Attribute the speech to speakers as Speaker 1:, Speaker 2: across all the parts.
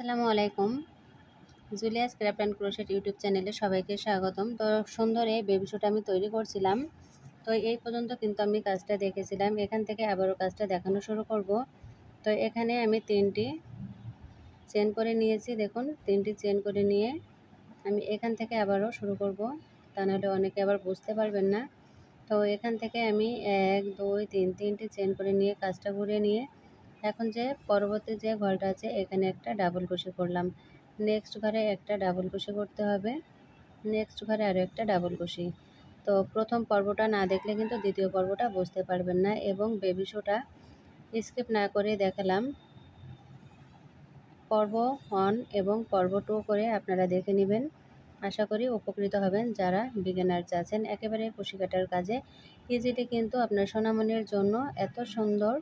Speaker 1: আসসালামু আলাইকুম। Julius craft and crochet YouTube চ্যানেলে সবাইকে স্বাগতম। তো সুন্দর এই বেবি স্যুট আমি তৈরি করছিলাম। তো এই পর্যন্ত কিন্তু আমি কাজটা দেখেছিলাম। এখান থেকে আবারও কাজটা দেখানো শুরু করব। তো এখানে আমি 3টি চেন করে নিয়েছি। দেখুন 3টি চেন করে নিয়ে আমি এখান থেকে আবারও শুরু করব, তা নাহলে অনেকে আবার বুঝতে পারবেন না। তো এখান থেকে আমি 1 2 3 3টি চেন করে নিয়ে কাজটা ঘুরিয়ে নিয়ে এখন যে পরবর্তী যে ঘরটা আছে এখানে একটা ডাবল ক্রোশে করলাম। নেক্সট ঘরে একটা ডাবল ক্রোশে করতে হবে, নেক্সট ঘরে আরও একটা ডাবল ক্রোশে। তো প্রথম পর্বটা না দেখলে কিন্তু দ্বিতীয় পর্বটা বুঝতে পারবেন না, এবং বেবি শোটা স্কিপ না করে দেখালাম। পর্ব 1 এবং পর্ব 2 করে আপনারা দেখে নেবেন। আশা করি উপকৃত হবেন যারা বিগিনার আছেন। একেবারে কুশি কাটার কাজে ইজিলি কিন্তু আপনার সোনামণির জন্য এত সুন্দর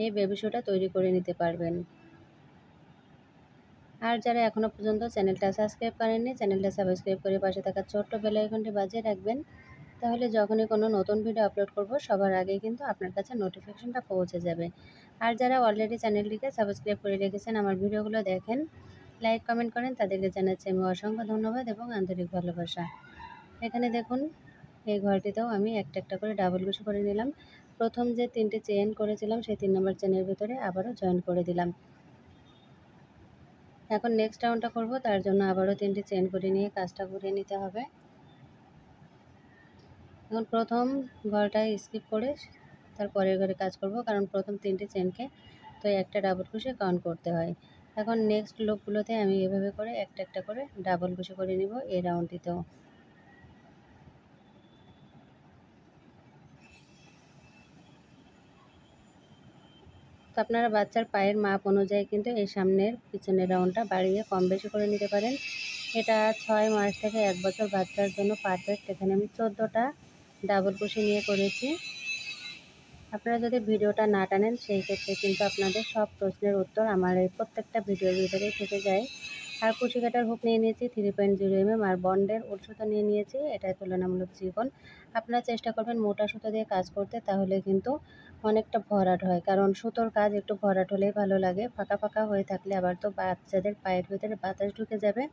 Speaker 1: এই বেবি শোটা তৈরি করে নিতে পারবেন। আর যারা এখনও পর্যন্ত চ্যানেলটা সাবস্ক্রাইব করেননি, চ্যানেলটা সাবস্ক্রাইব করে পাশে থাকা ছোট্ট বেল আইকনটি বাজিয়ে রাখবেন। তাহলে যখনই কোনো নতুন ভিডিও আপলোড করব সবার আগেই কিন্তু আপনার কাছে নোটিফিকেশনটা পৌঁছে যাবে। আর যারা অলরেডি চ্যানেলটিকে সাবস্ক্রাইব করে রেখেছেন, আমার ভিডিওগুলো দেখেন, লাইক কমেন্ট করেন, তাদেরকে জানাচ্ছি আমি অসংখ্য ধন্যবাদ এবং আন্তরিক ভালোবাসা। এখানে দেখুন এই ঘরটিতেও আমি একটা একটা করে ডাবল ক্রোশে করে নিলাম। প্রথম যে 3টি চেইন করেছিলাম সেই 3 নম্বর চেনের ভিতরে আবারও জয়েন করে দিলাম। এখন নেক্সট রাউন্ডটা করব, তার জন্য আবারও 3টি চেইন করে নিয়ে কাজটা ঘুরিয়ে নিতে হবে। এখন প্রথম ঘরটা স্কিপ করে তারপরের ঘরে কাজ করব, কারণ প্রথম 3টি চেইনকে তো একটা ডাবল ক্রোশে কাউন্ট করতে হয়। এখন নেক্সট লুপগুলোতে আমি এভাবে করে একটা একটা করে ডাবল ক্রোশে করে নিব এই রাউন্ডটিতেও। তো আপনারা বাচ্চার পায়ের মাপ অনুযায়ী কিন্তু এই সামনের পিছনের রাউন্ডটা বাড়িয়ে কম বেশি করে নিতে পারেন। এটা 6 মাস থেকে 1 বছর বাচ্চার জন্য পারফেক্ট। এখানে আমি 14টা ডাবল ক্রোশে নিয়ে করেছি। আপনারা যদি ভিডিওটা না টানেন সেই ক্ষেত্রে কিন্তু আপনাদের সব প্রশ্নের উত্তর আমার এই প্রত্যেকটা ভিডিওর ভিতরেই থেকে যায়। আর কুশি কাটার হুক নিয়ে নিয়েছি 3.0 mm, আর বন্ডের উল সুতো নিয়ে নিয়েছি, এটা তুলনামূলক চিকন। আপনারা চেষ্টা করবেন মোটা সুতো দিয়ে কাজ করতে, তাহলে কিন্তু অনেকটা ভরাট হয়, কারণ সুতোর কাজ একটু ভরাট হলেই ভালো লাগে। ফাঁকা ফাঁকা হয়ে থাকলে আবার তো বাচ্চাদের পায়ের ভিতরে বাতাস ঢুকে যাবে,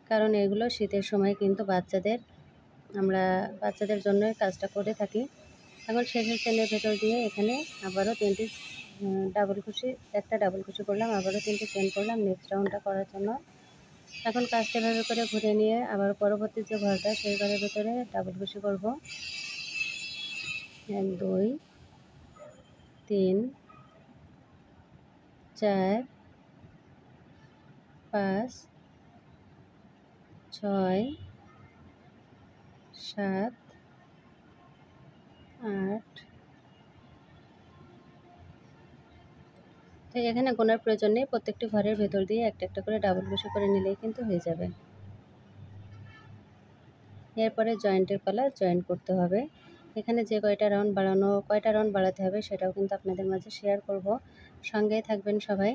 Speaker 1: কারণ এগুলো শীতের সময় কিন্তু আমরা বাচ্চাদের জন্যই কাজটা করে থাকি। এখন শেষের চেনের ভেতর দিয়ে এখানে আবারও 3টি ডাবল ক্রোশে, একটা ডাবল ক্রোশে করলাম, আবারও 3টি চেন করলাম নেক্সট রাউন্ডটা করার জন্য। এখন কাজটা এভাবে করে ঘুরে নিয়ে আবার পরবর্তী যে ঘরটা সেই ঘরের ভেতরে ডাবল ক্রোশে করব। 1 2 3 4 5 6 7 8। তো এখানে গোনার প্রয়োজন নেই, প্রত্যেকটি ঘরের ভেতর দিয়ে একটা একটা করে ডাবল ক্রোশে করে নিলেই কিন্তু হয়ে যাবে। এরপরে জয়েন্টের পালা, জয়েন্ট করতে হবে। এখানে যে কয়টা রাউন্ড বাড়াতে হবে সেটাও কিন্তু আপনাদের মাঝে শেয়ার করব, সঙ্গেই থাকবেন সবাই।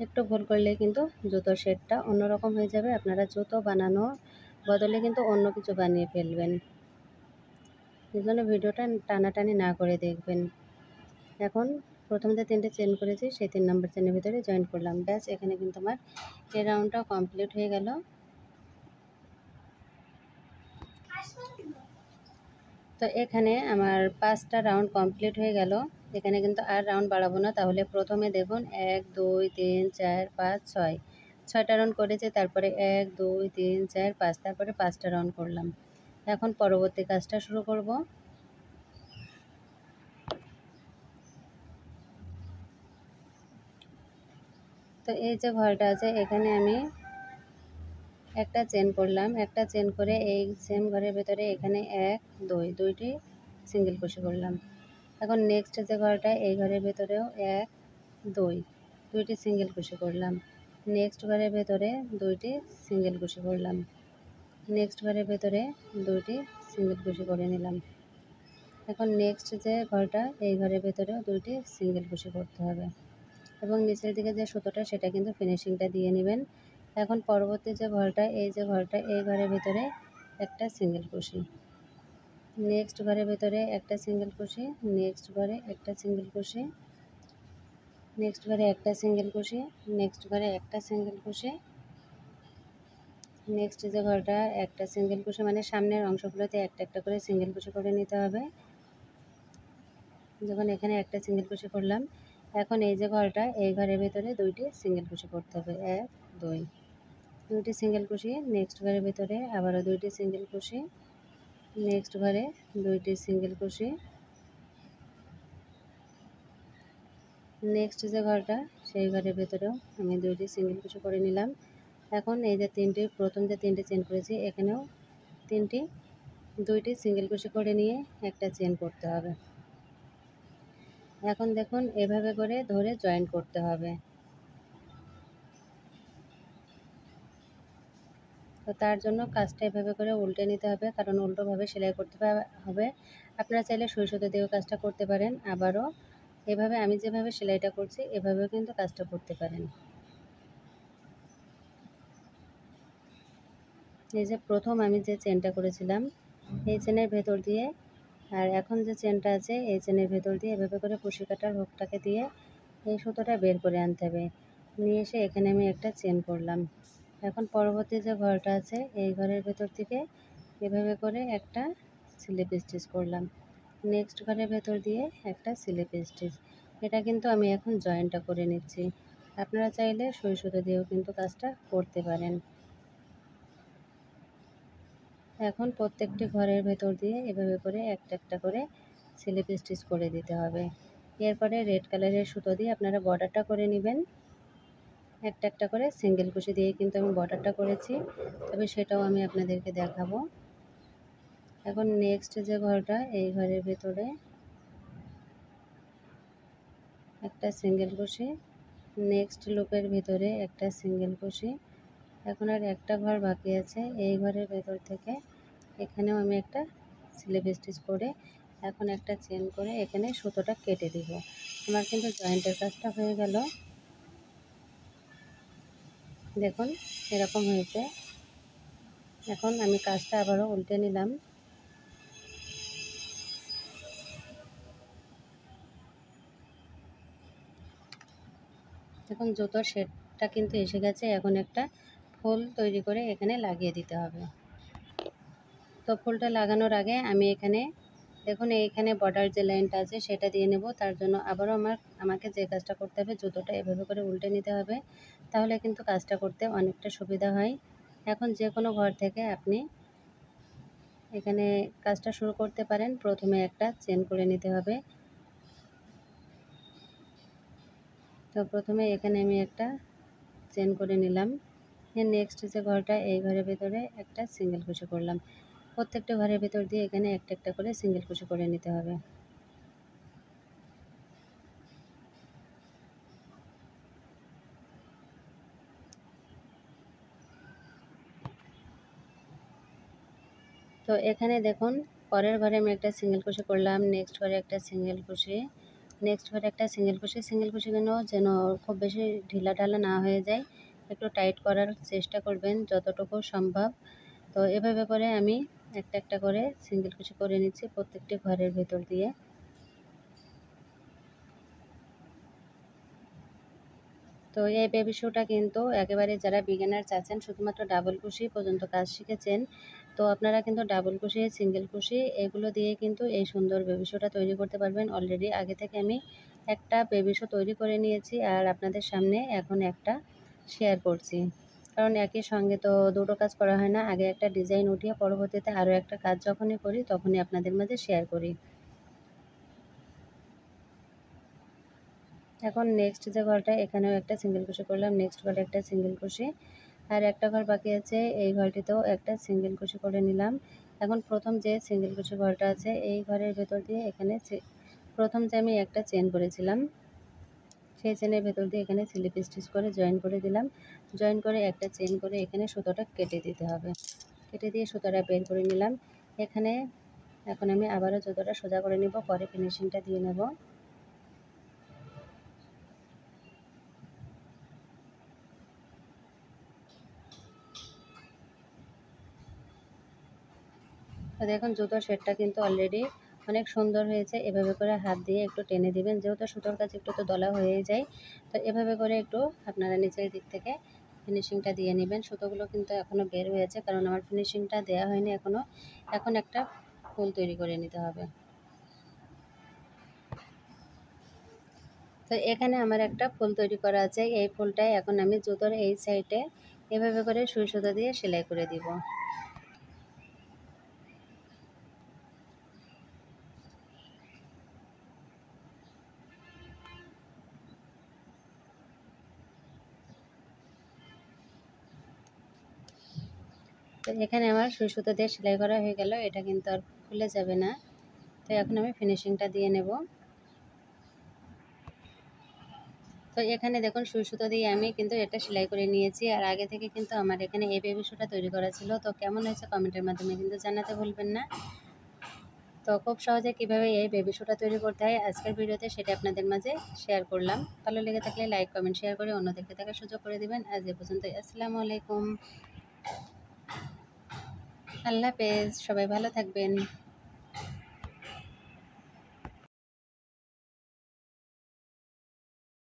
Speaker 1: একটু ভুল করলে কিন্তু জুতোর শেপটা অন্যরকম হয়ে যাবে, আপনারা জুতো বানানো বদলে কিন্তু অন্য কিছু বানিয়ে ফেলবেন। এই জন্য ভিডিওটা টানাটানি না করে দেখবেন। এখন প্রথম যে 3টে চেন করেছি সেই 3 নম্বর চেনের ভিতরে জয়েন করলাম। ব্যাস, এখানে কিন্তু আমার এই রাউন্ডটাও কমপ্লিট হয়ে গেল। তো এখানে আমার 5টা রাউন্ড কমপ্লিট হয়ে গেল। এখানে কিন্তু আর রাউন্ড বাড়াবো না, তাহলে প্রথমে দেখুন 1 2 3 4 5 6, 6টা রাউন্ড করেছি, তারপরে 1 2 3 4 5, তারপরে 5টা রাউন্ড করলাম। এখন পরবর্তী কাজটা শুরু করব। তো এই যে ঘরটা আছে এখানে আমি একটা চেন করলাম, একটা চেন করে এই সেম ঘরের ভেতরে এখানে 1 2 দুইটি সিঙ্গেল ক্রোশে করলাম। এখন নেক্সট যে ঘরটা এই ঘরের ভেতরেও 1 2 দুইটি সিঙ্গেল ক্রোশে করলাম। নেক্সট ঘরের ভেতরে 2টি সিঙ্গেল ক্রোশে করলাম। নেক্সট ঘরের ভেতরে 2টি সিঙ্গেল ক্রোশে করে নিলাম। এখন নেক্সট যে ঘরটা এই ঘরের ভেতরেও 2টি সিঙ্গেল ক্রোশে করতে হবে, এবং নিচের দিকে যে সুতোটা সেটা কিন্তু ফিনিশিংটা দিয়ে নেবেন। এখন পরবর্তী যে ঘরটা এই ঘরের ভেতরে একটা সিঙ্গেল ক্রোশে, নেক্সট ঘরের ভেতরে একটা সিঙ্গেল ক্রোশে, নেক্সট ঘরে একটা সিঙ্গেল ক্রোশে, নেক্সট ঘরে একটা সিঙ্গেল কুশি, নেক্সট ঘরে একটা সিঙ্গেল কুশি, নেক্সট যে ঘরটা একটা সিঙ্গেল কুশি, মানে সামনের অংশগুলোতে একটা একটা করে সিঙ্গেল কুশি করে নিতে হবে। যখন এখানে একটা সিঙ্গেল কুশি করলাম, এখন এই যে ঘরটা, এই ঘরের ভেতরে দুইটি সিঙ্গেল কুশি করতে হবে, 1 2, দুইটি সিঙ্গেল কুশি। নেক্সট ঘরের ভেতরে আবারও দুইটি সিঙ্গেল কুশি, নেক্সট ঘরে দুইটি সিঙ্গেল কুশি, নেক্সট যে ঘরটা সেই ঘরের ভেতরেও আমি দুইটি সিঙ্গেল কুশি করে নিলাম। এখন এই যে প্রথম যে তিনটি চেন করেছি, এখানেও দুইটি সিঙ্গেল কুশি করে নিয়ে একটা চেন করতে হবে। এখন দেখুন এভাবে করে ধরে জয়েন করতে হবে। তো তার জন্য কাজটা এভাবে করে উল্টে নিতে হবে, কারণ উল্টোভাবে সেলাই করতে হবে। আপনারা চাইলে সুই সুতো দিয়েও কাজটা করতে পারেন, আবারও এভাবে আমি যেভাবে সেলাইটা করছি এভাবেও কিন্তু কাজটা করতে পারেন। এই যে প্রথম আমি যে চেনটা করেছিলাম, এই চেনের ভেতর দিয়ে আর এখন যে চেনটা আছে এই চেনের ভেতর দিয়ে এভাবে করে কুশি কাটার হুকটাকে দিয়ে এই সুতোটা বের করে আনতে হবে। নিয়ে এসে এখানে আমি একটা চেন করলাম। এখন পরবর্তী যে ঘরটা আছে এই ঘরের ভেতর থেকে এভাবে করে একটা স্লিপ স্টিচ করলাম। নেক্সট ঘরের ভেতর দিয়ে একটা স্লিপ স্টিচ। এটা কিন্তু আমি এখন জয়েন্টটা করে নিচ্ছি। আপনারা চাইলে সুই সুতো দিয়েও কিন্তু কাজটা করতে পারেন। এখন প্রত্যেকটি ঘরের ভেতর দিয়ে এভাবে করে একটা একটা করে স্লিপ স্টিচ করে দিতে হবে। এরপরে রেড কালারের সুতো দিয়ে আপনারা বর্ডারটা করে নেবেন। একটা একটা করে সিঙ্গেল কুশি দিয়ে কিন্তু আমি বর্ডারটা করেছি, তবে সেটাও আমি আপনাদেরকে দেখাবো। এখন নেক্সট যে ঘরটা এই ঘরের ভেতরে একটা সিঙ্গেল কুশি, নেক্সট লুপের ভিতরে একটা সিঙ্গেল কুশি। এখন আর একটা ঘর বাকি আছে, এই ঘরের ভেতর থেকে এখানেও আমি একটা স্লিপ স্টিচ করে এখন একটা চেন করে এখানে সুতোটা কেটে দিব। আমার কিন্তু জয়েন্টের কাজটা হয়ে গেল। দেখুন এরকম হয়েছে। এখন আমি কাজটা আবারও উল্টে নিলাম। এখন জুতোর শেপটা কিন্তু এসে গেছে। এখন একটা ফুল তৈরি করে এখানে লাগিয়ে দিতে হবে। তো ফুলটা লাগানোর আগে আমি এখানে দেখুন এইখানে বর্ডার যে লাইনটা আছে সেটা দিয়ে নেব। তার জন্য আবারও আমাকে যে কাজটা করতে হবে, জুতোটা এভাবে করে উল্টে নিতে হবে, তাহলে কিন্তু কাজটা করতে অনেকটা সুবিধা হয়। এখন যে কোনো ঘর থেকে আপনি এখানে কাজটা শুরু করতে পারেন। প্রথমে একটা চেন করে নিতে হবে। তো প্রথমে এখানে আমি একটা চেন করে নিলাম। নেক্সট যে ঘরটা এই ঘরের ভেতরে একটা সিঙ্গেল কুশি করলাম। প্রত্যেকটা ঘরের ভেতর দিয়ে এখানে একটা একটা করে সিঙ্গেল কুশি করে নিতে হবে। তো এখানে দেখুন পরের ঘরে আমি একটা সিঙ্গেল কুশি করলাম, নেক্সট ঘরে একটা সিঙ্গেল কুশি, নেক্সট ঘরে একটা সিঙ্গেল কুশি। সিঙ্গেল কুশিগুলো যেন খুব বেশি ঢিলাঢালা না হয়ে যায়, একটু টাইট করার চেষ্টা করবেন যতটুকু সম্ভব। তো এভাবে করে আমি একটা একটা করে সিঙ্গেল কুশি করে নিচ্ছি প্রত্যেকটি ঘরের ভেতর দিয়ে। তো এই বেবি শুটা কিন্তু একেবারে যারা বিগিনার চাচ্ছেন, শুধুমাত্র ডাবল কুশি পর্যন্ত কাজ শিখেছেন, তো আপনারা কিন্তু ডাবল কুশি, সিঙ্গেল কুশি এগুলো দিয়ে কিন্তু এই সুন্দর বেবি শুটা তৈরি করতে পারবেন। অলরেডি আগে থেকে আমি একটা বেবি শু তৈরি করে নিয়েছি আর আপনাদের সামনে এখন একটা শেয়ার করছি, কারণ একই সঙ্গে তো দুটো কাজ করা হয় না। আগে একটা ডিজাইন উঠিয়ে পরবর্তীতে আরও একটা কাজ যখনই করি তখনই আপনাদের মাঝে শেয়ার করি। এখন নেক্সট যে ঘরটা এখানেও একটা সিঙ্গেল কুশি করলাম, নেক্সট ঘরে একটা সিঙ্গেল কুশি, আর একটা ঘর বাকি আছে, এই ঘরটিতেও একটা সিঙ্গেল কুশি করে নিলাম। এখন প্রথম যে সিঙ্গেল কুশি ঘরটা আছে এই ঘরের ভেতর দিয়ে এখানে প্রথম যে আমি একটা চেন করেছিলাম সেই চেনের ভেতর দিয়ে এখানে স্লিপ স্টিচ করে জয়েন করে দিলাম। জয়েন করে একটা চেন করে এখানে সুতোটা কেটে দিতে হবে। কেটে দিয়ে সুতোটা বের করে নিলাম। এখানে এখন আমি আবারও জুতোটা সোজা করে নিব, পরে ফিনিশিংটা দিয়ে নেব। তো দেখুন জুতোর শেডটা কিন্তু অলরেডি অনেক সুন্দর হয়েছে। এভাবে করে হাত দিয়ে একটু টেনে দিবেন, যেহেতু সুতোর কাছে একটু তো দলা হয়েই যায়। তো এভাবে করে একটু আপনারা নিচের দিক থেকে ফিনিশিংটা দিয়ে নেবেন। সুতোগুলো কিন্তু এখনও বের হয়েছে, কারণ আমার ফিনিশিংটা দেওয়া হয়নি এখনও। এখন একটা ফুল তৈরি করে নিতে হবে। তো এখানে আমার একটা ফুল তৈরি করা আছে। এই ফুলটাই এখন আমি জুতোর এই সাইডে এভাবে করে সুই সুতো দিয়ে সেলাই করে দিব। তো এখানে আমার সুই সুতো দিয়ে সেলাই করা হয়ে গেল। এটা কিন্তু আর খুলে যাবে না। তো এখন আমি ফিনিশিংটা দিয়ে নেব। তো এখানে দেখুন সুই সুতো দিয়ে আমি কিন্তু এটা সেলাই করে নিয়েছি। আর আগে থেকে কিন্তু আমার এখানে এই বেবি শুটা তৈরি করা ছিল। তো কেমন হয়েছে কমেন্টের মাধ্যমে কিন্তু জানাতে ভুলবেন না। তো খুব সহজে কীভাবে এই বেবি শুটা তৈরি করতে হয় আজকের ভিডিওতে সেটা আপনাদের মাঝে শেয়ার করলাম। ভালো লেগে থাকলে লাইক কমেন্ট শেয়ার করে অন্যদেরকে দেখার সুযোগ করে দিবেন। আজ এ পর্যন্তই। আসসালামু আলাইকুম, আল্লাহ হাফেজ, সবাই ভালো থাকবেন।